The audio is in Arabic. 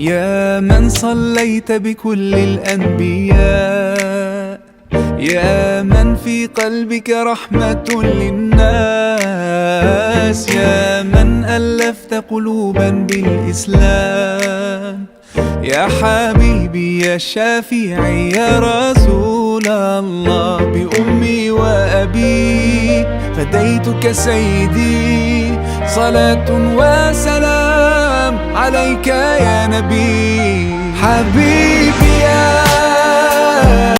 يا من صليت بكل الأنبياء، يا من في قلبك رحمة للناس، يا من ألفت قلوبا بالإسلام، يا حبيبي يا شافعي يا رسول الله، بأمي وأبي فديتك سيدي، صلاة وسلام عليك يا نبي. حبيبي يا